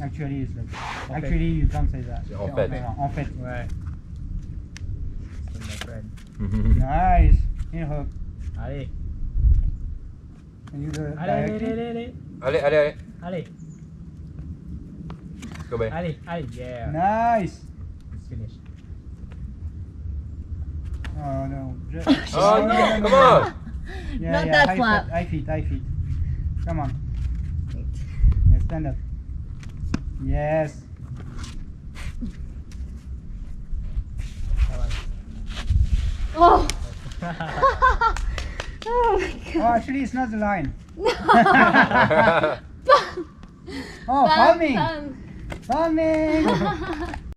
Actually, it's like. En Actually, fait. you can't say that. C'est en fait. En fait. Ouais. C'est my friend. Nice. In hook. Allez. Can you do it Allez, allez, directly? allez, allez. Allez, allez, allez. Allez. Go back. Allez, allez. Yeah. Nice. It's finished. Oh no. Oh no, come on. Yeah, Not yeah, that high flat. feet, high feet. Come on. Wait. Yeah, stand up. Yes. Oh! Oh my Oh, god. actually, it's not the line. No. Oh, Bam, farming. bam. Farming.